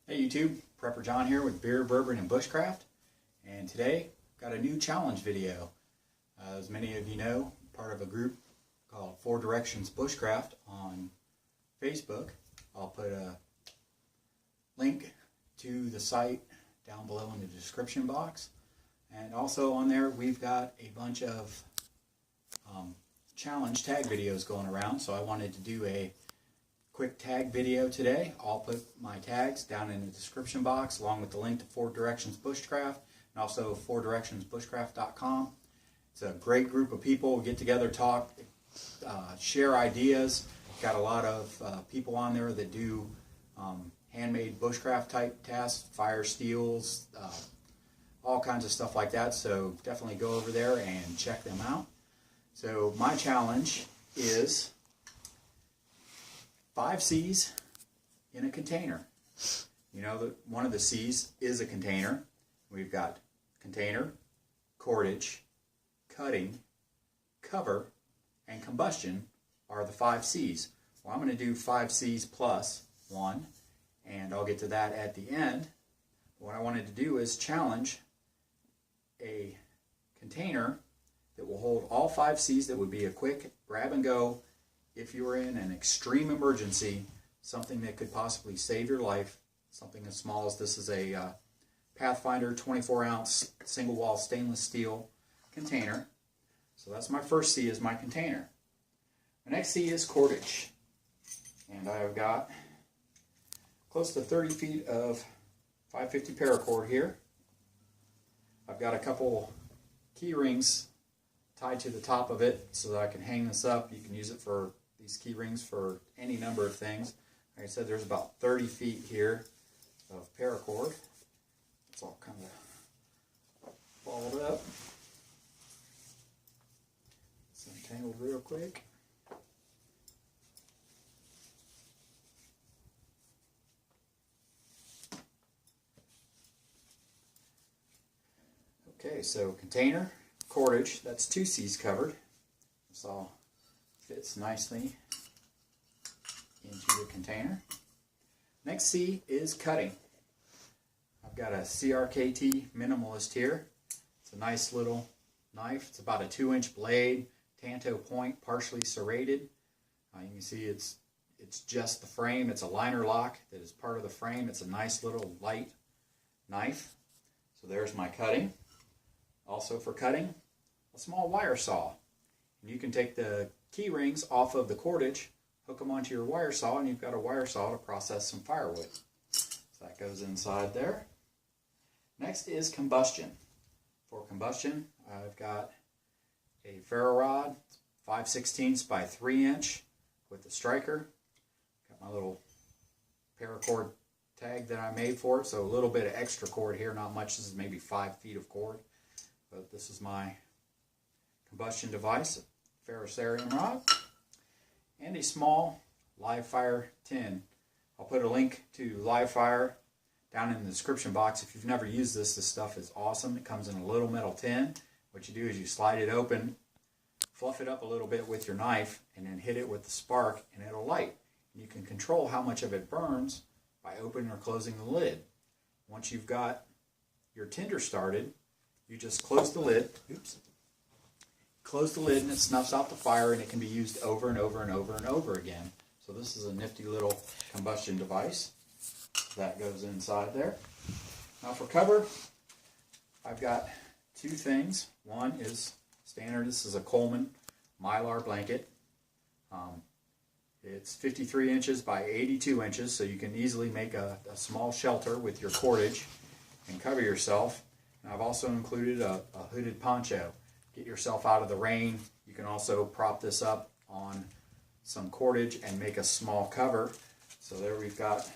Hey YouTube, Prepper John here with Beer, Bourbon, and Bushcraft, and today got a new challenge video. As many of you know, part of a group called 4 Directions Bushcraft on Facebook. I'll put a link to the site down below in the description box, and also on there we've got a bunch of challenge tag videos going around, so I wanted to do a quick tag video today. I'll put my tags down in the description box along with the link to 4 Directions Bushcraft and also 4directionsbushcraft.com. It's a great group of people. We get together, talk, share ideas. Got a lot of people on there that do handmade bushcraft type tasks, fire steels, all kinds of stuff like that. So definitely go over there and check them out. So my challenge is 5 C's in a container. You know that one of the C's is a container. We've got container, cordage, cutting, cover, and combustion are the 5 C's. Well, I'm going to do 5 C's plus 1, and I'll get to that at the end. What I wanted to do is challenge a container that will hold all 5 C's that would be a quick grab and go if you were in an extreme emergency, something that could possibly save your life, something as small as this is a Pathfinder 24-ounce single-wall stainless steel container. So that's my first C, is my container. My next C is cordage. And I've got close to 30 feet of 550 paracord here. I've got a couple key rings tied to the top of it so that I can hang this up. You can use it for these key rings for any number of things. Like I said, there's about 30 feet here of paracord. It's all kind of balled up. It's untangled real quick. Okay, so container, cordage, that's 2 C's covered. This all fits nicely into the container. Next C is cutting. I've got a CRKT Minimalist here. It's a nice little knife. It's about a 2-inch blade, tanto point, partially serrated. You can see it's just the frame. It's a liner lock that is part of the frame. It's a nice little light knife. So there's my cutting. Also for cutting, a small wire saw. And you can take the key rings off of the cordage, hook them onto your wire saw, and you've got a wire saw to process some firewood. So that goes inside there. Next is combustion. For combustion, I've got a ferro rod, 5/16 by 3 inch with the striker. Got my little paracord tag that I made for it, so a little bit of extra cord here, not much. This is maybe 5 feet of cord, but this is my combustion device, a ferrocerium rod, and a small live fire tin. I'll put a link to live fire down in the description box. If you've never used this stuff is awesome. It comes in a little metal tin. What you do is you slide it open, fluff it up a little bit with your knife, and then hit it with the spark, and it'll light. And you can control how much of it burns by opening or closing the lid. Once you've got your tinder started, you just close the lid. Oops. Close the lid and it snuffs out the fire, and it can be used over and over and over and over again. So this is a nifty little combustion device. That goes inside there. Now for cover, I've got 2 things. One is standard. This is a Coleman Mylar blanket. It's 53 inches by 82 inches, so you can easily make a small shelter with your cordage and cover yourself. And I've also included a hooded poncho. Get yourself out of the rain. You can also prop this up on some cordage and make a small cover. So there we've got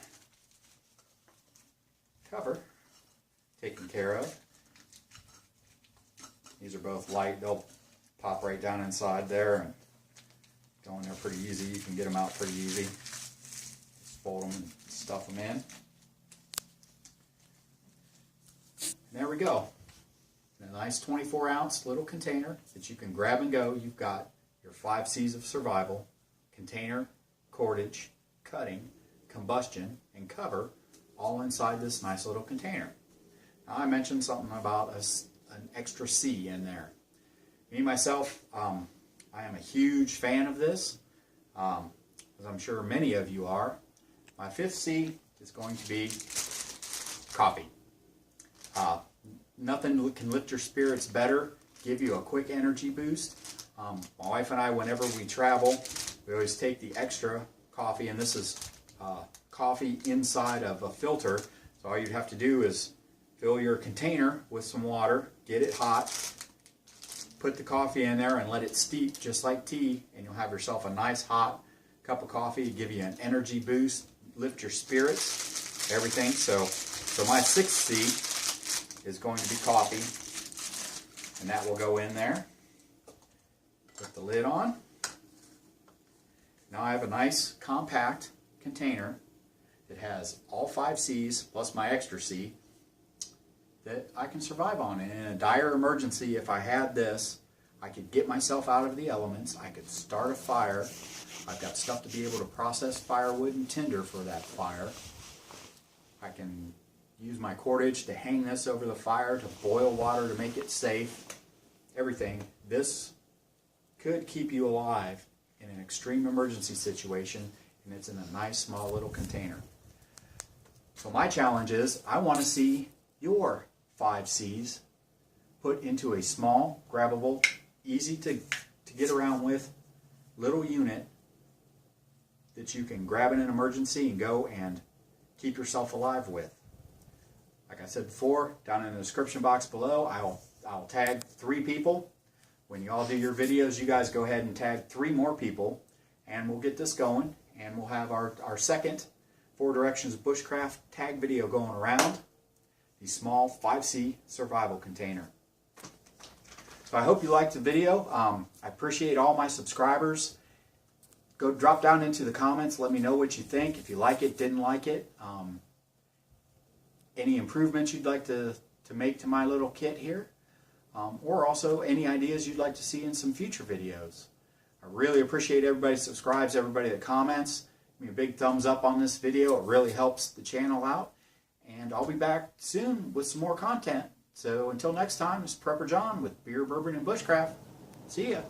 cover taken care of. These are both light. They'll pop right down inside there and go in there pretty easy. You can get them out pretty easy. Just fold them and stuff them in. And there we go. A nice 24-ounce little container that you can grab and go. You've got your 5 C's of survival: container, cordage, cutting, combustion, and cover, all inside this nice little container. Now, I mentioned something about an extra C in there. Me, myself, I am a huge fan of this, as I'm sure many of you are. My fifth C is going to be coffee. Nothing can lift your spirits better, give you a quick energy boost. My wife and I, whenever we travel, we always take the extra coffee, and this is coffee inside of a filter. So all you'd have to do is fill your container with some water, get it hot, put the coffee in there and let it steep just like tea, and you'll have yourself a nice hot cup of coffee, give you an energy boost, lift your spirits, everything. So my sixth C is going to be coffee, and that will go in there. Put the lid on. Now I have a nice compact container that has all 5 C's plus my extra C that I can survive on. And in a dire emergency, if I had this, I could get myself out of the elements, I could start a fire. I've got stuff to be able to process firewood and tinder for that fire. I can use my cordage to hang this over the fire, to boil water to make it safe. Everything. This could keep you alive in an extreme emergency situation, and it's in a nice small little container. So my challenge is, I want to see your 5 C's put into a small, grabbable, easy to get around with little unit that you can grab in an emergency and go and keep yourself alive with. Like I said before, down in the description box below, I'll tag 3 people. When you all do your videos, you guys go ahead and tag 3 more people, and we'll get this going, and we'll have our second 4 Directions of Bushcraft tag video going around the small 5C survival container. So I hope you liked the video. I appreciate all my subscribers. Go drop down into the comments, let me know what you think, if you like it, didn't like it, any improvements you'd like to make to my little kit here, or also any ideas you'd like to see in some future videos. I really appreciate everybody that subscribes, everybody that comments. Give me a big thumbs up on this video. It really helps the channel out. And I'll be back soon with some more content. So until next time, it's Prepper John with Beer, Bourbon, and Bushcraft. See ya.